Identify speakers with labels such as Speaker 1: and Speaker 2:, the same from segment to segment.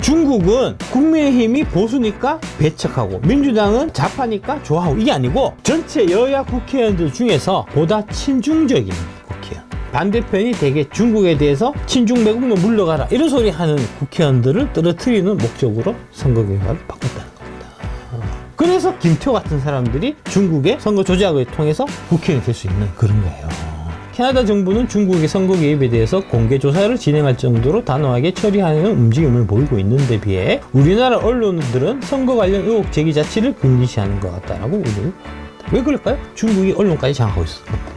Speaker 1: 중국은 국민의힘이 보수니까 배척하고 민주당은 좌파니까 좋아하고 이게 아니고 전체 여야 국회의원들 중에서 보다 친중적인 국회의원, 반대편이 되게 중국에 대해서 친중 매국노 물러가라 이런 소리 하는 국회의원들을 떨어뜨리는 목적으로 선거결과를 바꿨다는 겁니다. 그래서 김태호 같은 사람들이 중국의 선거 조작을 통해서 국회의원이 될 수 있는 그런 거예요. 캐나다 정부는 중국의 선거 개입에 대해서 공개 조사를 진행할 정도로 단호하게 처리하는 움직임을 보이고 있는데 비해 우리나라 언론들은 선거 관련 의혹 제기 자체를 금기시하는 것 같다라고 우려를. 왜 그럴까요? 중국이 언론까지 장악하고 있을 겁니다.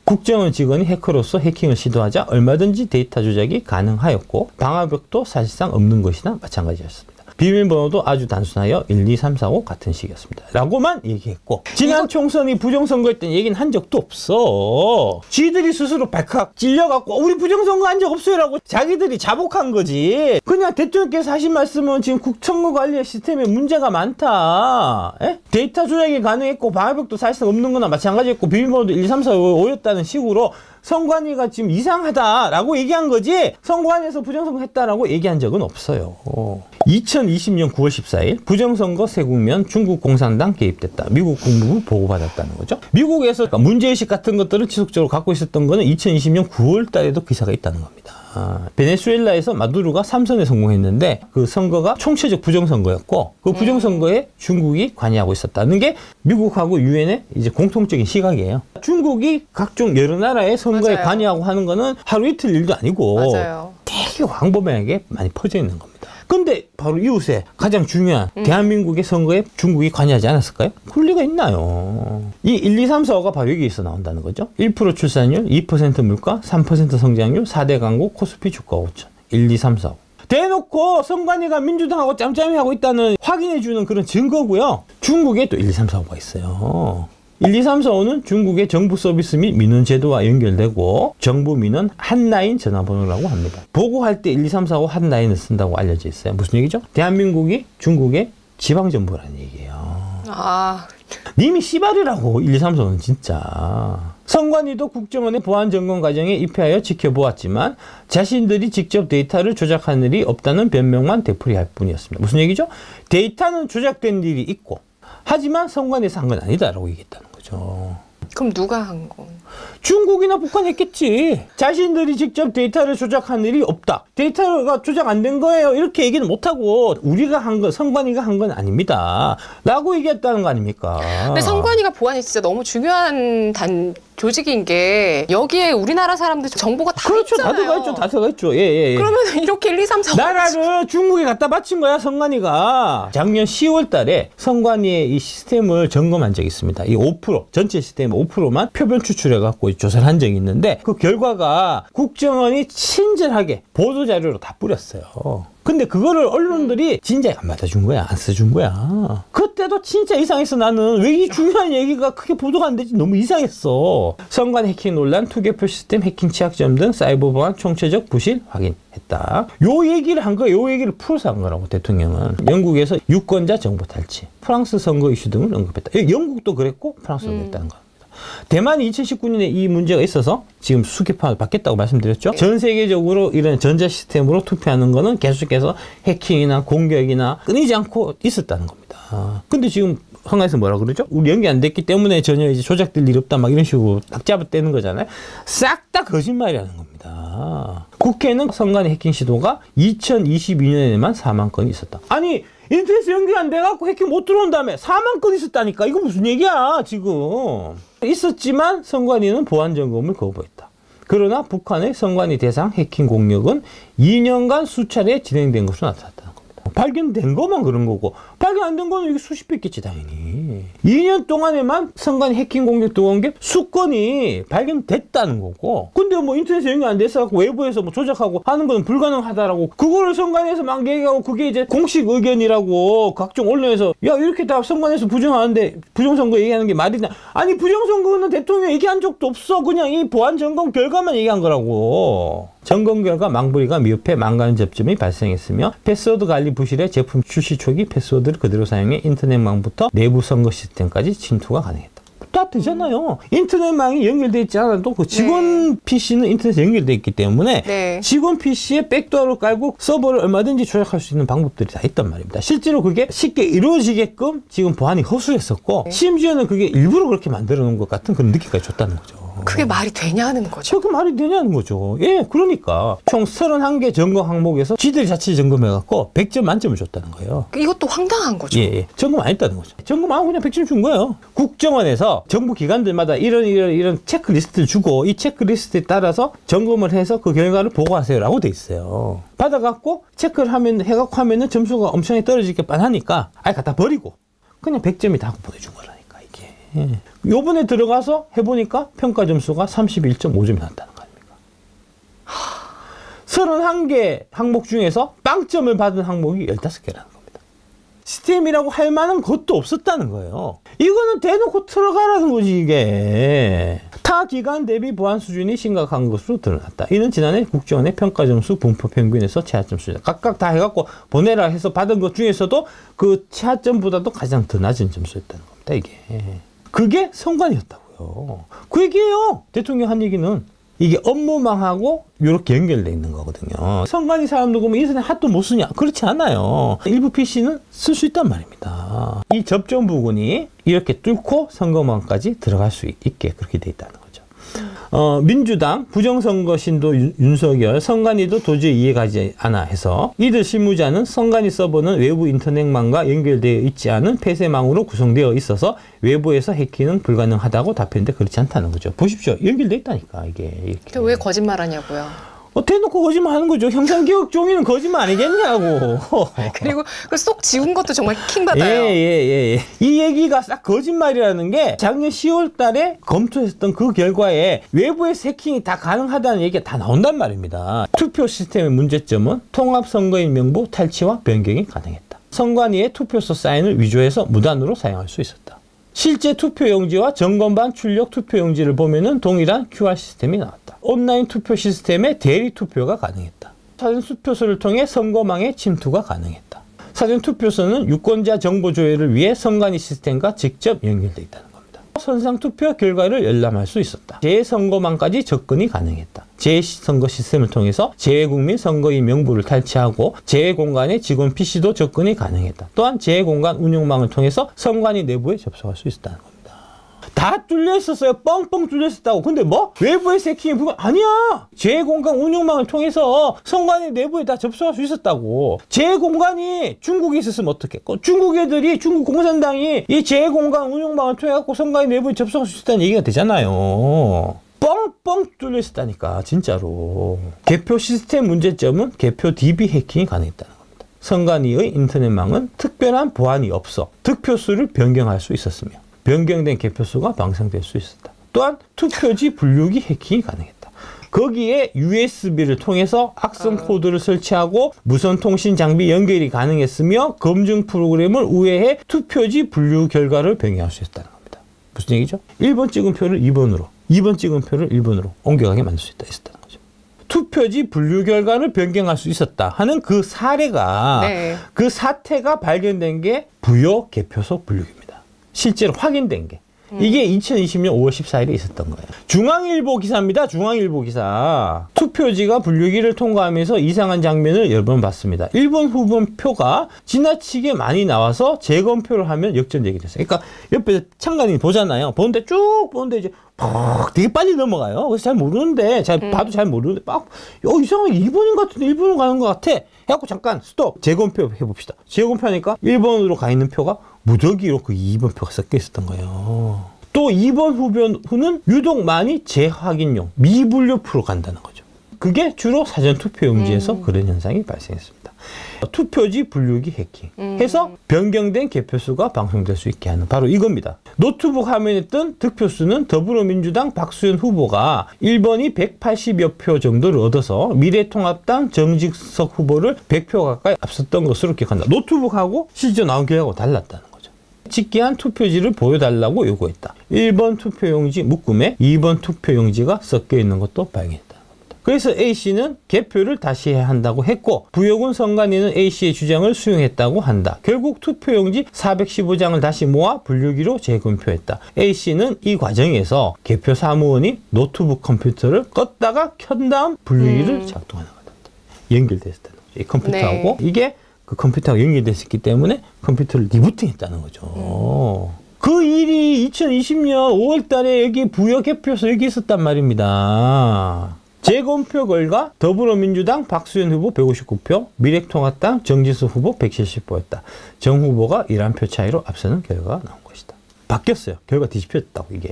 Speaker 1: 국정원 직원이 해커로서 해킹을 시도하자 얼마든지 데이터 조작이 가능하였고 방화벽도 사실상 없는 것이나 마찬가지였습니다. 비밀번호도 아주 단순하여 1, 2, 3, 4, 5 같은 식이었습니다. 라고만 얘기했고 지난 총선이 부정선거였던 얘기는 한 적도 없어. 지들이 스스로 발칵 찔려갖고 우리 부정선거 한 적 없어요 라고 자기들이 자복한 거지. 그냥 대통령께서 하신 말씀은 지금 선거관리 시스템에 문제가 많다. 에? 데이터 조작이 가능했고 방화벽도 사실상 없는 거나 마찬가지였고 비밀번호도 1, 2, 3, 4, 5였다는 식으로 선관위가 지금 이상하다라고 얘기한 거지 선관위에서 부정선거 했다라고 얘기한 적은 없어요. 2020년 9월 14일 부정선거 세국면 중국 공산당 개입됐다. 미국 국무부 보고받았다는 거죠. 미국에서 문제의식 같은 것들을 지속적으로 갖고 있었던 거는 2020년 9월 달에도 기사가 있다는 겁니다. 베네수엘라에서 마두로가 3선에 성공했는데 그 선거가 총체적 부정선거였고 그 부정선거에 중국이 관여하고 있었다는 게 미국하고 유엔의 이제 공통적인 시각이에요. 중국이 각종 여러 나라의 선거에
Speaker 2: 맞아요.
Speaker 1: 관여하고 하는 거는 하루 이틀 일도 아니고
Speaker 2: 맞아요.
Speaker 1: 되게 광범위하게 많이 퍼져 있는 겁니다. 근데 바로 이웃에 가장 중요한 대한민국의 선거에 중국이 관여하지 않았을까요? 그럴 리가 있나요? 이 1, 2, 3, 4, 5가 바로 여기에서 나온다는 거죠. 1% 출산율, 2% 물가, 3% 성장률, 4대 강국, 코스피 주가 5천. 1, 2, 3, 4, 5. 대놓고 선관위가 민주당하고 짬짬이 하고 있다는 확인해주는 그런 증거고요. 중국에 또 1, 2, 3, 4, 5가 있어요. 1, 2, 3, 4, 5는 중국의 정부 서비스 및 민원 제도와 연결되고 정부 민원 핫라인 전화번호라고 합니다. 보고할 때 1, 2, 3, 4, 5 핫라인을 쓴다고 알려져 있어요. 무슨 얘기죠? 대한민국이 중국의 지방정부라는 얘기예요. 님이 씨발이라고 1, 2, 3, 4는 진짜. 선관위도 국정원의 보안 점검 과정에 입회하여 지켜보았지만 자신들이 직접 데이터를 조작한 일이 없다는 변명만 되풀이할 뿐이었습니다. 무슨 얘기죠? 데이터는 조작된 일이 있고 하지만 선관위에서 한 건 아니다라고 얘기했다는 거죠.
Speaker 2: 그럼 누가 한 거?
Speaker 1: 중국이나 북한이 했겠지. 자신들이 직접 데이터를 조작한 일이 없다. 데이터가 조작 안 된 거예요. 이렇게 얘기는 못하고 우리가 한 건, 선관위가 한 건 아닙니다. 라고 얘기했다는 거 아닙니까?
Speaker 2: 근데 선관위가 보안이 진짜 너무 중요한 조직인 게 여기에 우리나라 사람들 정보가 다
Speaker 1: 그렇죠.
Speaker 2: 있잖아요.
Speaker 1: 다 들어가 있죠. 다 들어가 있죠. 예.
Speaker 2: 그러면 이렇게 1, 2, 3, 4, 5
Speaker 1: 나라를 중국에 갖다 바친 거야, 선관위가. 작년 10월 달에 선관위의 이 시스템을 점검한 적이 있습니다. 이 5%, 전체 시스템 5%만 표본 추출해갖고 조사를 한 적이 있는데 그 결과가 국정원이 친절하게 보도자료로 다 뿌렸어요. 근데 그거를 언론들이 진작에 안 받아준 거야. 안 써준 거야. 그때도 진짜 이상했어. 나는 왜 이 중요한 얘기가 크게 보도가 안 되지? 너무 이상했어. 선관 해킹 논란, 투개표 시스템 해킹 취약점 등 사이버 보안 총체적 부실 확인했다. 요 얘기를 한 거야. 요 얘기를 풀어서 한 거라고 대통령은. 영국에서 유권자 정보 탈취, 프랑스 선거 이슈 등을 언급했다. 영국도 그랬고 프랑스도 그랬다는 거야. 대만이 2019년에 이 문제가 있어서 지금 수개판을 받겠다고 말씀드렸죠. 전 세계적으로 이런 전자 시스템으로 투표하는 거는 계속해서 해킹이나 공격이나 끊이지 않고 있었다는 겁니다. 근데 지금 황가에서 뭐라 그러죠? 우리 연기 안 됐기 때문에 전혀 이제 조작될 일 없다 막 이런 식으로 딱 잡아떼는 거잖아요. 싹 다 거짓말이라는 겁니다. 국회는 선관위 해킹 시도가 2022년에만 4만 건이 있었다. 아니 인터넷 연결 안 돼갖고 해킹 못 들어온 다음에 4만 건 있었다니까. 이거 무슨 얘기야 지금. 있었지만 선관위는 보안 점검을 거부했다. 그러나 북한의 선관위 대상 해킹 공격은 2년간 수차례 진행된 것으로 나타났다는 겁니다. 발견된 것만 그런 거고 발견 안 된 거는 이게 수십 배 있겠지 당연히. 2년 동안에만 선관위 해킹 공격 들어온 게 수건이 발견됐다는 거고. 근데 뭐 인터넷에 연결 안 돼서 외부에서 뭐 조작하고 하는 건 불가능하다라고 그거를 선관위에서 막 얘기하고 그게 이제 공식 의견이라고 각종 언론에서 야 이렇게 다 선관위에서 부정하는데 부정선거 얘기하는 게 말이냐. 아니 부정선거는 대통령 얘기한 적도 없어. 그냥 이 보안 점검 결과만 얘기한 거라고. 점검 결과 망부리가 미흡해 망가는 접점이 발생했으며 패스워드 관리 부실에 제품 출시 초기 패스워드를 그대로 사용해 인터넷망부터 내부 선거 시스템까지 침투가 가능했다. 또 다 되잖아요. 인터넷망이 연결돼 있지 않아도 그 직원 PC는 인터넷에 연결돼 있기 때문에 직원 PC에 백도어를 깔고 서버를 얼마든지 조작할 수 있는 방법들이 다 있단 말입니다. 실제로 그게 쉽게 이루어지게끔 지금 보안이 허술했었고 심지어는 그게 일부러 그렇게 만들어 놓은 것 같은 그런 느낌까지 줬다는 거죠.
Speaker 2: 그게 말이 되냐는 거죠.
Speaker 1: 그게 말이 되냐는 거죠. 예, 그러니까 총 31개 점검 항목에서 지들이 자체 점검해갖고 100점 만점을 줬다는 거예요.
Speaker 2: 이것도 황당한 거죠.
Speaker 1: 예. 점검 안 했다는 거죠. 점검 안 하고 그냥 100점 준 거예요. 국정원에서 정부 기관들마다 이런 체크리스트를 주고 이 체크리스트에 따라서 점검을 해서 그 결과를 보고하세요라고 돼 있어요. 받아갖고 체크를 해갖고 하면은 점수가 엄청 떨어지게 빤하니까 아예 갖다 버리고 그냥 100점이다 하고 보내준 거라니까 이게. 예. 요번에 들어가서 해보니까 평가 점수가 31.5점이 나왔다는 거 아닙니까? 31개 항목 중에서 빵점을 받은 항목이 15개라는 겁니다. 시스템이라고 할 만한 것도 없었다는 거예요. 이거는 대놓고 들어가라는 거지 이게. 타 기관 대비 보안 수준이 심각한 것으로 드러났다. 이는 지난해 국정원의 평가 점수 분포 평균에서 최하점 수준. 각각 다 해갖고 보내라 해서 받은 것 중에서도 그 최하점보다도 가장 더 낮은 점수였다는 겁니다. 이게. 그게 선관위였다고요. 그 얘기예요. 대통령 한 얘기는. 이게 업무망하고 이렇게 연결되어 있는 거거든요. 선관위 사람들 보면 인터넷 핫도 못 쓰냐? 그렇지 않아요. 일부 PC는 쓸 수 있단 말입니다. 이 접점 부분이 이렇게 뚫고 선거망까지 들어갈 수 있게 그렇게 돼 있다는 거죠. 민주당 부정선거 신도 윤석열 선관위도 도저히 이해가지 않아 해서 이들 실무자는 선관위 서버는 외부 인터넷망과 연결되어 있지 않은 폐쇄망으로 구성되어 있어서 외부에서 해킹은 불가능하다고 답했는데 그렇지 않다는 거죠. 보십시오. 연결되어 있다니까 이게. 이렇게.
Speaker 2: 왜 거짓말하냐고요.
Speaker 1: 대놓고 거짓말 하는 거죠. 형사기억 종이는 거짓말 아니겠냐고.
Speaker 2: 그리고 쏙 지운 것도 정말 킹받아요.
Speaker 1: 예. 이 얘기가 싹 거짓말이라는 게 작년 10월 달에 검토했던 그 결과에 외부에서 해킹이 다 가능하다는 얘기가 다 나온단 말입니다. 투표 시스템의 문제점은 통합선거인 명부 탈취와 변경이 가능했다. 선관위의 투표소 사인을 위조해서 무단으로 사용할 수 있었다. 실제 투표용지와 점검반 출력 투표용지를 보면은 동일한 QR 시스템이 나왔다. 온라인 투표 시스템에 대리 투표가 가능했다. 사전투표소를 통해 선거망에 침투가 가능했다. 사전투표소는 유권자 정보 조회를 위해 선관위 시스템과 직접 연결되어 있다는 겁니다. 선상투표 결과를 열람할 수 있었다. 재선거망까지 접근이 가능했다. 재선거 시스템을 통해서 재외국민 선거인 명부를 탈취하고 재외공간의 직원 PC도 접근이 가능했다. 또한 재외공간 운영망을 통해서 선관위 내부에 접속할 수 있었다는 겁니다. 다 뚫려 있었어요. 뻥뻥 뚫려 있었다고. 근데 뭐? 외부에서 해킹이 불가 아니야. 재외공간 운영망을 통해서 선관위 내부에 다 접속할 수 있었다고. 재외공간이 중국에 있었으면 어떻겠고 중국 애들이 중국 공산당이 이 재외공간 운영망을 통해 갖고 선관위 내부에 접속할 수 있다는 얘기가 되잖아요. 뻥뻥 뚫려 있었다니까 진짜로. 개표 시스템 문제점은 개표 DB 해킹이 가능했다는 겁니다. 선관위의 인터넷망은 특별한 보안이 없어 득표수를 변경할 수 있었으며 변경된 개표수가 방송될 수 있었다. 또한 투표지 분류기 해킹이 가능했다. 거기에 USB를 통해서 악성 코드를 설치하고 무선 통신 장비 연결이 가능했으며 검증 프로그램을 우회해 투표지 분류 결과를 변경할 수 있었다는 겁니다. 무슨 얘기죠? 1번 찍은 표를 2번으로 2번 찍은 표를 1번으로 옮겨가게 만들 수 있었다는 거죠. 투표지 분류 결과를 변경할 수 있었다 하는 그 사례가 그 사태가 발견된 게 부여 개표소 분류기입니다. 실제로 확인된 게. 이게 2020년 5월 14일에 있었던 거예요. 중앙일보 기사입니다. 중앙일보 기사. 투표지가 분류기를 통과하면서 이상한 장면을 여러 번 봤습니다. 1번 후보 표가 지나치게 많이 나와서 재검표를 하면 역전되게 됐어요. 그러니까 옆에 참관인이 보잖아요. 보는데 쭉 보는데 이제 되게 빨리 넘어가요. 그래서 잘 모르는데, 봐도 잘 모르는데, 이상하게 2번인 것 같은데 1번으로 가는 것 같아. 해갖고 잠깐 스톱. 재검표 해봅시다. 재검표하니까 1번으로 가 있는 표가 무더기로 그 2번 표가 섞여 있었던 거예요. 또 2번 후는 유독 많이 재확인용, 미분류 표로 간다는 거죠. 그게 주로 사전투표용지에서 그런 현상이 발생했습니다. 투표지 분류기 해킹 해서 변경된 개표수가 방송될 수 있게 하는 바로 이겁니다. 노트북 화면에 뜬 득표수는 더불어민주당 박수현 후보가 1번이 180여 표 정도를 얻어서 미래통합당 정직석 후보를 100표 가까이 앞섰던 것으로 기억한다. 노트북하고 실제 나온 결과하고 달랐다는 거죠. 직기한 투표지를 보여달라고 요구했다. 1번 투표용지 묶음에 2번 투표용지가 섞여 있는 것도 발견했다는 겁니다. 그래서 A씨는 개표를 다시 해야 한다고 했고 부여군 선관위는 A씨의 주장을 수용했다고 한다. 결국 투표용지 415장을 다시 모아 분류기로 재검표했다. A씨는 이 과정에서 개표 사무원이 노트북 컴퓨터를 껐다가 켠 다음 분류기를 작동하는 거다. 연결됐다는 거죠. 이 컴퓨터하고
Speaker 2: 네.
Speaker 1: 이게 그 컴퓨터가 연결됐었기 때문에 컴퓨터를 리부팅했다는 거죠. 그 일이 2020년 5월 달에 여기 부여 개표소 여기 있었단 말입니다. 재검표 결과 더불어민주당 박수현 후보 159표, 미래통합당 정진수 후보 170표였다. 정 후보가 11표 차이로 앞서는 결과가 나온 것이다. 바뀌었어요. 결과 뒤집혔다고 이게.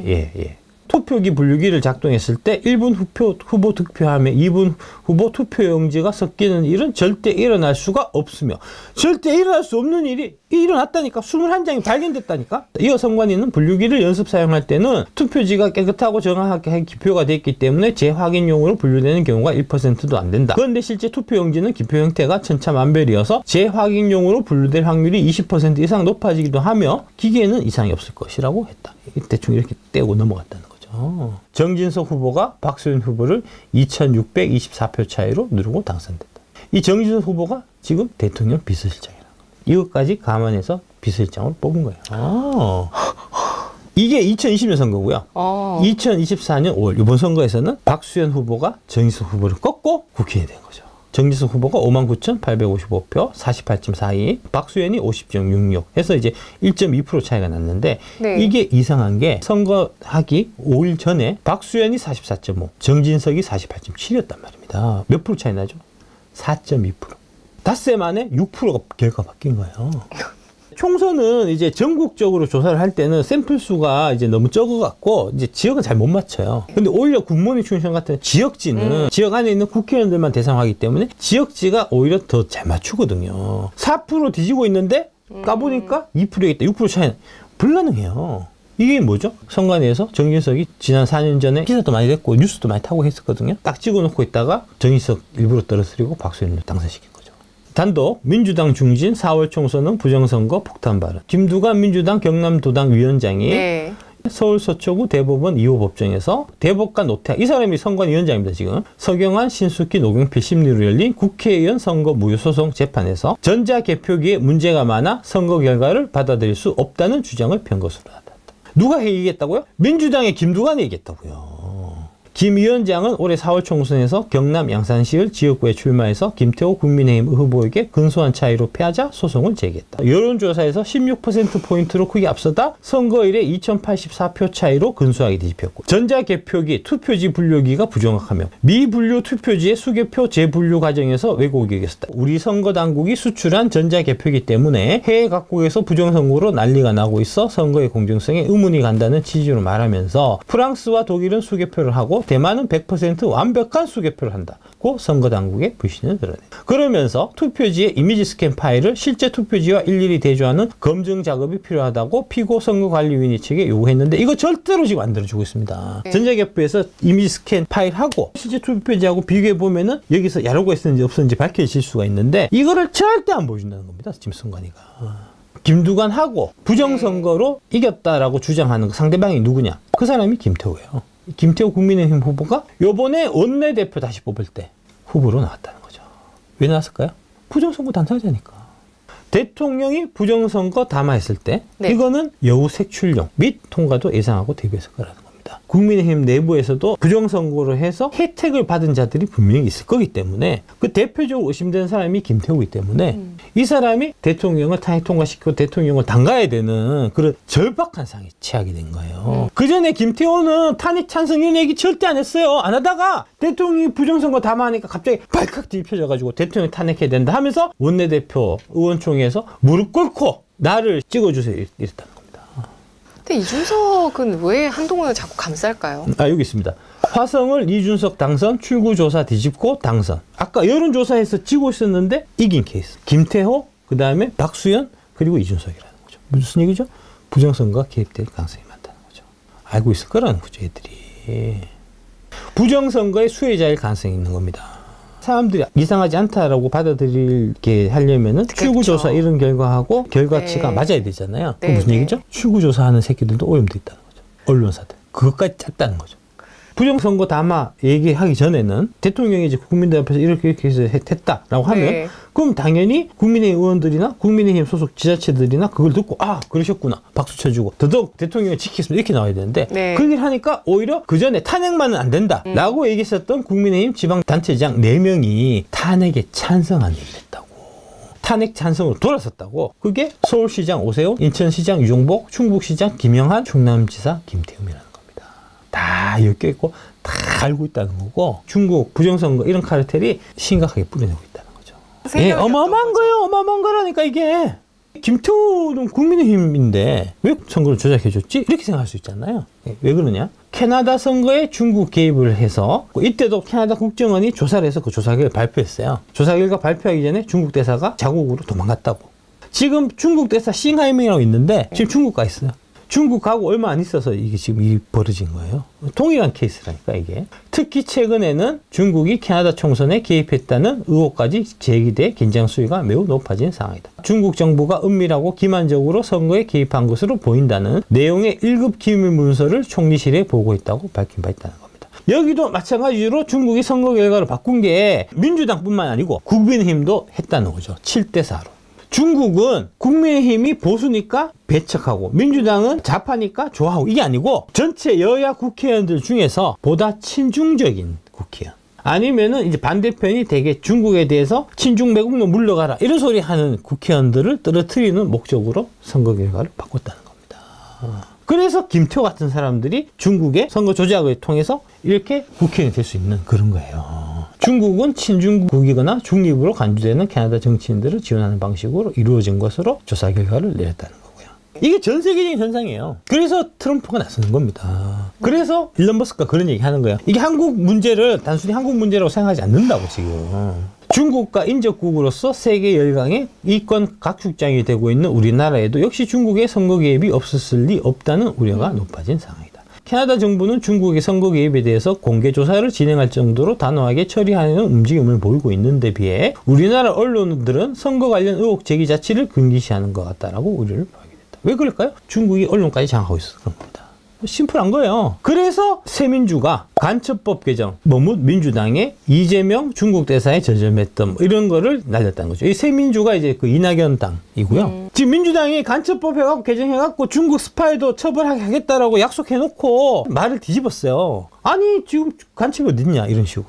Speaker 1: 예. 투표기 분류기를 작동했을 때 1분 후보 득표하며 2분 후보 투표용지가 섞이는 일은 절대 일어날 수가 없으며 절대 일어날 수 없는 일이 일어났다니까. 21장이 발견됐다니까. 이어 선관위는 분류기를 연습 사용할 때는 투표지가 깨끗하고 정확하게 기표가 됐기 때문에 재확인용으로 분류되는 경우가 1%도 안 된다. 그런데 실제 투표용지는 기표 형태가 천차만별이어서 재확인용으로 분류될 확률이 20% 이상 높아지기도 하며 기계에는 이상이 없을 것이라고 했다. 대충 이렇게 떼고 넘어갔다는 거죠. 정진석 후보가 박수현 후보를 2624표 차이로 누르고 당선됐다. 이 정진석 후보가 지금 대통령 비서실장이라는 겁니다. 이것까지 감안해서 비서실장으로 뽑은 거예요. 이게 2020년 선거고요. 2024년 5월 이번 선거에서는 박수현 후보가 정진석 후보를 꺾고 국회에 된 거죠. 정진석 후보가 59,855표, 48.42, 박수현이 50.66 해서 이제 1.2% 차이가 났는데
Speaker 2: 네.
Speaker 1: 이게 이상한 게 선거하기 5일 전에 박수현이 44.5, 정진석이 48.7이었단 말입니다. 몇 프로 차이 나죠? 4.2%. 닷새 만에 6%가 결과 바뀐 거예요. 총선은 이제 전국적으로 조사를 할 때는 샘플 수가 이제 너무 적어갖고 이제 지역은 잘 못 맞춰요. 근데 오히려 굿모닝 충청 같은 지역지는 지역 안에 있는 국회의원들만 대상하기 때문에 지역지가 오히려 더 잘 맞추거든요. 4% 뒤지고 있는데 까보니까 2%겠다. 6% 차이는 불가능해요. 이게 뭐죠? 선관위에서 정진석이 지난 4년 전에 기사도 많이 됐고 뉴스도 많이 타고 했었거든요. 딱 찍어놓고 있다가 정진석 일부러 떨어뜨리고 박수현을 당선시킨 거죠. 단독 민주당 중진 4월 총선은 부정선거 폭탄 발언. 김두관 민주당 경남도당 위원장이
Speaker 2: 네.
Speaker 1: 서울 서초구 대법원 2호 법정에서 대법관 노태학, 이 사람이 선관위원장입니다. 지금 서경환, 신숙희, 노경필 심리로 열린 국회의원 선거 무효소송 재판에서 전자개표기에 문제가 많아 선거 결과를 받아들일 수 없다는 주장을 편 것으로 나타났다. 누가 얘기했다고요? 민주당의 김두관이 얘기했다고요. 김 위원장은 올해 4월 총선에서 경남 양산시을 지역구에 출마해서 김태호 국민의힘 후보에게 근소한 차이로 패하자 소송을 제기했다. 여론조사에서 16%포인트로 크게 앞서다 선거일에 2084표 차이로 근소하게 뒤집혔고 전자개표기, 투표지 분류기가 부정확하며 미분류 투표지의 수개표 재분류 과정에서 왜곡이 있었다. 우리 선거당국이 수출한 전자개표기 때문에 해외 각국에서 부정선거로 난리가 나고 있어 선거의 공정성에 의문이 간다는 취지로 말하면서 프랑스와 독일은 수개표를 하고 대만은 100% 완벽한 수개표를 한다고 선거당국의 불신을 드러냈다. 그러면서 투표지의 이미지 스캔 파일을 실제 투표지와 일일이 대조하는 검증 작업이 필요하다고 피고 선거관리위원회 측에 요구했는데 이거 절대로 지금 안 들어주고 있습니다.
Speaker 2: 네.
Speaker 1: 전자개표에서 이미지 스캔 파일하고 실제 투표지하고 비교해보면은 여기서 야로가 있었는지 없었는지 밝혀질 수가 있는데 이거를 절대 안 보여준다는 겁니다. 지금 선관위가. 김두관하고 부정선거로 이겼다라고 주장하는 상대방이 누구냐? 그 사람이 김태호예요. 김태호 국민의힘 후보가 요번에 원내대표 다시 뽑을 때 후보로 나왔다는 거죠. 왜 나왔을까요? 부정선거 당사자니까. 대통령이 부정선거 담화했을 때
Speaker 2: 네.
Speaker 1: 이거는 여우 색출용 및 통과도 예상하고 대비했을 거라는 겁니다. 국민의힘 내부에서도 부정선거로 해서 혜택을 받은 자들이 분명히 있을 거기 때문에 그 대표적으로 의심되는 사람이 김태호이기 때문에 이 사람이 대통령을 탄핵 통과시키고 대통령을 당가야 되는 그런 절박한 상황에 처하게 된 거예요. 그 전에 김태호는 탄핵 찬성 이런 얘기 절대 안 했어요. 안 하다가 대통령이 부정선거 담화하니까 갑자기 발칵 뒤집혀져가지고 대통령 탄핵해야 된다 하면서 원내대표 의원총회에서 무릎 꿇고 나를 찍어주세요 이랬다는 겁니다.
Speaker 2: 근데 이준석은 왜 한동훈을 자꾸 감쌀까요?
Speaker 1: 여기 있습니다. 화성을 이준석 당선, 출구조사 뒤집고 당선. 아까 여론조사에서 지고 있었는데 이긴 케이스. 김태호, 그 다음에 박수현, 그리고 이준석이라는 거죠. 무슨 얘기죠? 부정선거가 개입될 가능성이 많다는 거죠. 알고 있을 거라는 거죠, 애들이. 부정선거의 수혜자일 가능성이 있는 겁니다. 사람들이 이상하지 않다라고 받아들이게 하려면은 출구조사 이런 결과하고 결과치가
Speaker 2: 네.
Speaker 1: 맞아야 되잖아요.
Speaker 2: 네,
Speaker 1: 그럼 무슨
Speaker 2: 네.
Speaker 1: 얘기죠? 출구조사하는 새끼들도 오염돼 있다는 거죠. 언론사들. 그것까지 짰다는 거죠. 부정선거 담화 얘기하기 전에는 대통령이 이제 국민들 앞에서 이렇게 해서 했다라고 하면
Speaker 2: 네.
Speaker 1: 그럼 당연히 국민의힘 의원들이나 국민의힘 소속 지자체들이나 그걸 듣고 아 그러셨구나 박수 쳐주고 더더욱 대통령을 지키겠습니다 이렇게 나와야 되는데
Speaker 2: 네.
Speaker 1: 그 얘기를 하니까 오히려 그 전에 탄핵만은 안 된다라고 얘기했었던 국민의힘 지방단체장 4명이 탄핵에 찬성 안 했다고. 탄핵 찬성으로 돌아섰다고. 그게 서울시장 오세훈, 인천시장 유종복, 충북시장 김영한, 충남지사 김태흠이라는 겁니다. 다 엮여있고 다 알고 있다는 거고 중국 부정선거 이런 카르텔이 심각하게 뿌려내고 있다는 거죠. 예, 어마어마한 거예요. 어마어마한 거라니까 이게. 김태우는 국민의힘인데 왜 선거를 조작해줬지? 이렇게 생각할 수 있잖아요. 왜 그러냐? 캐나다 선거에 중국 개입을 해서 이때도 캐나다 국정원이 조사를 해서 그 조사 결과를 발표했어요. 조사 결과 발표하기 전에 중국 대사가 자국으로 도망갔다고. 지금 중국 대사 싱하이밍이라고 있는데 지금 중국 가 있어요. 중국 가고 얼마 안 있어서 이게 지금 이 벌어진 거예요. 동일한 케이스라니까 이게. 특히 최근에는 중국이 캐나다 총선에 개입했다는 의혹까지 제기돼 긴장 수위가 매우 높아진 상황이다. 중국 정부가 은밀하고 기만적으로 선거에 개입한 것으로 보인다는 내용의 1급 기밀 문서를 총리실에 보고했다고 밝힌 바 있다는 겁니다. 여기도 마찬가지로 중국이 선거 결과를 바꾼 게 민주당뿐만 아니고 국민의힘도 했다는 거죠. 7대4로. 중국은 국민의힘이 보수니까 배척하고 민주당은 좌파니까 좋아하고 이게 아니고 전체 여야 국회의원들 중에서 보다 친중적인 국회의원 아니면은 이제 반대편이 되게 중국에 대해서 친중 매국노 물러가라 이런 소리 하는 국회의원들을 떨어뜨리는 목적으로 선거 결과를 바꿨다는 겁니다. 그래서 김태호 같은 사람들이 중국의 선거 조작을 통해서 이렇게 국회의원이 될 수 있는 그런 거예요. 중국은 친중국이거나 중립으로 간주되는 캐나다 정치인들을 지원하는 방식으로 이루어진 것으로 조사 결과를 내렸다는 거고요. 이게 전 세계적인 현상이에요. 그래서 트럼프가 나서는 겁니다. 그래서 일론 머스크가 그런 얘기 하는 거예요. 이게 한국 문제를 단순히 한국 문제라고 생각하지 않는다고 지금. 중국과 인접국으로서 세계 열강의 이권 각축장이 되고 있는 우리나라에도 역시 중국의 선거 개입이 없었을 리 없다는 우려가 높아진 상황이다. 캐나다 정부는 중국의 선거 개입에 대해서 공개 조사를 진행할 정도로 단호하게 처리하는 움직임을 보이고 있는데 비해 우리나라 언론들은 선거 관련 의혹 제기 자체를 금기시하는 것 같다라고 우려를 표하게 됐다. 왜 그럴까요? 중국이 언론까지 장악하고 있어서 그런 겁니다. 심플한 거예요. 그래서 새민주가 간첩법 개정, 머뭇 민주당의 이재명 중국 대사에 저점했던 이런 거를 날렸다는 거죠. 이 새민주가 이제 그 이낙연 당이고요. 지금 민주당이 간첩법 해갖고 개정해갖고 중국 스파이도 처벌하게 하겠다라고 약속해놓고 말을 뒤집었어요. 아니 지금 간첩이 어딨냐 이런 식으로.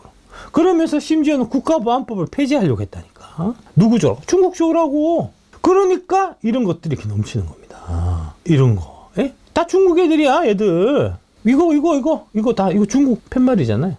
Speaker 1: 그러면서 심지어는 국가보안법을 폐지하려고 했다니까. 누구 줘라고? 중국 줘라고. 그러니까 이런 것들이 이렇게 넘치는 겁니다. 이런 거. 에? 다 중국 애들이야, 애들. 이거 다, 이거 중국 팻말이잖아요.